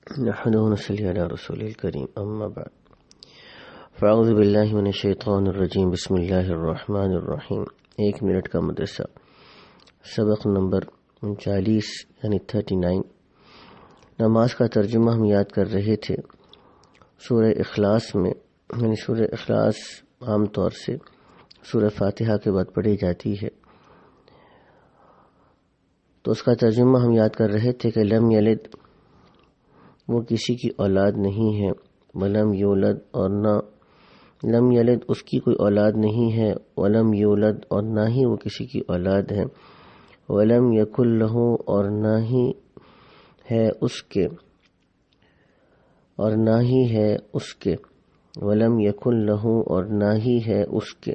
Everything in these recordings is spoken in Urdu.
نحمده ونصلي على رسول الكريم اما بعد فاعوذ باللہ من الشیطان الرجیم بسم اللہ الرحمن الرحیم 1 منٹ کا مدرسہ سبق نمبر 39 یعنی 39 نماز کا ترجمہ ہم یاد کر رہے تھے سورہ اخلاص میں، یعنی سورہ اخلاص عام طور سے سورہ فاتحہ کے بعد پڑھی جاتی ہے، تو اس کا ترجمہ ہم یاد کر رہے تھے کہ لم یلد وہ کسی کی اولاد نہیں ہے، ولم یولد اور نہ لم یلد اس کی کوئی اولاد نہیں ہے، ولم یولد اور نہ ہی وہ کسی کی اولاد ہے، ولم یکن لہ اور نہ ہی ہے اس کے اور نہ ہی ہے اس کے ولم یکن لہ اور نہ ہی ہے اس کے۔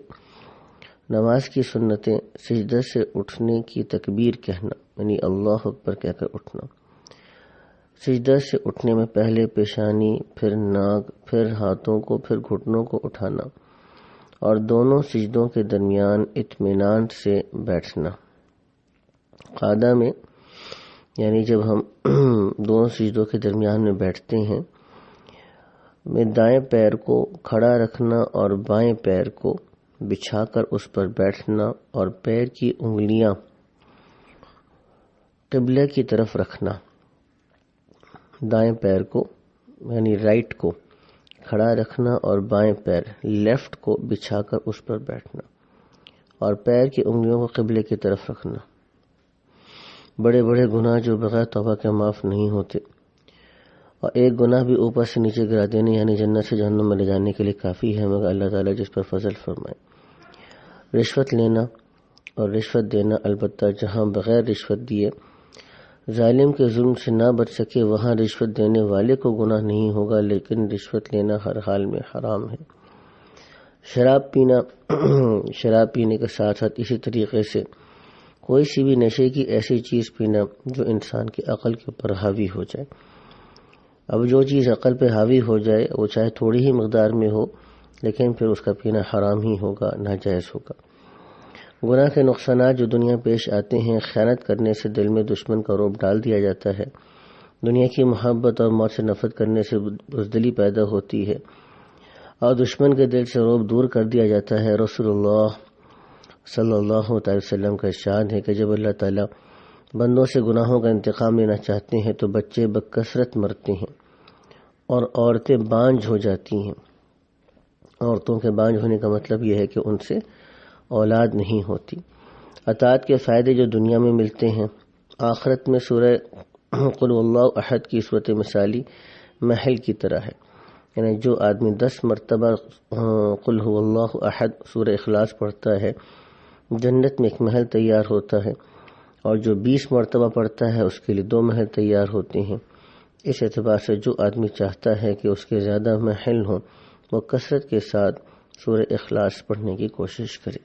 نماز کی سنتیں سجدہ سے اٹھنے کی تکبیر کہنا، یعنی اللہ اکبر کہہ کر اٹھنا، سجدہ سے اٹھنے میں پہلے پیشانی، پھر ناک، پھر ہاتھوں کو، پھر گھٹنوں کو اٹھانا، اور دونوں سجدوں کے درمیان اطمینان سے بیٹھنا۔ قعدہ میں یعنی جب ہم دونوں سجدوں کے درمیان میں بیٹھتے ہیں، میں دائیں پیر کو کھڑا رکھنا اور بائیں پیر کو بچھا کر اس پر بیٹھنا اور پیر کی انگلیاں قبلہ کی طرف رکھنا، دائیں پیر کو یعنی رائٹ کو کھڑا رکھنا اور بائیں پیر لیفٹ کو بچھا کر اس پر بیٹھنا اور پیر کی انگلیوں کو قبلے کی طرف رکھنا۔ بڑے بڑے گناہ جو بغیر توبہ کے معاف نہیں ہوتے، اور ایک گناہ بھی اوپر سے نیچے گرا دینے یعنی جنت سے جہنم میں لے جانے کے لیے کافی ہے، مگر اللہ تعالیٰ جس پر فضل فرمائے۔ رشوت لینا اور رشوت دینا، البتہ جہاں بغیر رشوت دیے ظالم کے ظلم سے نہ بچ سکے وہاں رشوت دینے والے کو گناہ نہیں ہوگا، لیکن رشوت لینا ہر حال میں حرام ہے۔ شراب پینا، شراب پینے کے ساتھ ساتھ اسی طریقے سے کوئی سی بھی نشے کی ایسی چیز پینا جو انسان کی عقل کے اوپر حاوی ہو جائے۔ اب جو چیز عقل پہ حاوی ہو جائے وہ چاہے تھوڑی ہی مقدار میں ہو، لیکن پھر اس کا پینا حرام ہی ہوگا، ناجائز ہوگا۔ گناہ کے نقصانات جو دنیا پیش آتے ہیں، خیانت کرنے سے دل میں دشمن کا رعب ڈال دیا جاتا ہے، دنیا کی محبت اور موت سے نفرت کرنے سے بزدلی پیدا ہوتی ہے، اور دشمن کے دل سے رعب دور کر دیا جاتا ہے۔ رسول اللہ صلی اللہ علیہ وسلم کا ارشاد ہے کہ جب اللہ تعالیٰ بندوں سے گناہوں کا انتقام لینا چاہتے ہیں تو بچے بکثرت مرتے ہیں اور عورتیں بانجھ ہو جاتی ہیں۔ عورتوں کے بانجھ ہونے کا مطلب یہ ہے کہ ان سے اولاد نہیں ہوتی۔ اطاعت کے فائدے جو دنیا میں ملتے ہیں، آخرت میں سورہ قل اللہ احد کی صورت مثالی محل کی طرح ہے، یعنی جو آدمی 10 مرتبہ قل هو اللہ احد سورہ اخلاص پڑھتا ہے، جنت میں ایک محل تیار ہوتا ہے، اور جو 20 مرتبہ پڑھتا ہے اس کے لیے 2 محل تیار ہوتے ہیں۔ اس اعتبار سے جو آدمی چاہتا ہے کہ اس کے زیادہ محل ہوں، وہ کثرت کے ساتھ سورہ اخلاص پڑھنے کی کوشش کرے۔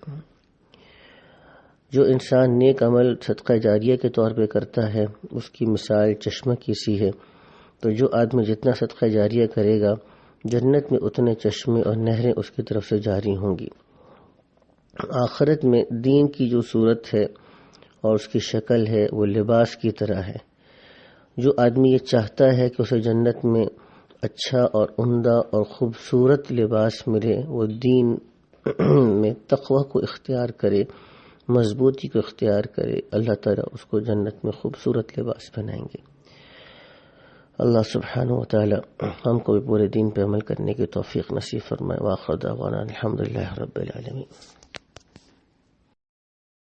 جو انسان نیک عمل صدقہ جاریہ کے طور پہ کرتا ہے، اس کی مثال چشمہ کی سی ہے، تو جو آدمی جتنا صدقہ جاریہ کرے گا، جنت میں اتنے چشمے اور نہریں اس کی طرف سے جاری ہوں گی۔ آخرت میں دین کی جو صورت ہے اور اس کی شکل ہے وہ لباس کی طرح ہے۔ جو آدمی یہ چاہتا ہے کہ اسے جنت میں اچھا اور عمدہ اور خوبصورت لباس ملے، وہ دین میں تقوی کو اختیار کرے، مضبوطی کو اختیار کرے، اللہ تعالیٰ اس کو جنت میں خوبصورت لباس پہنائیں گے۔ اللہ سبحانہ و تعالیٰ ہم کو بھی پورے دین پہ عمل کرنے کی توفیق نصیب فرمائے۔ وآخر دعوانا الحمدللہ رب العالمین۔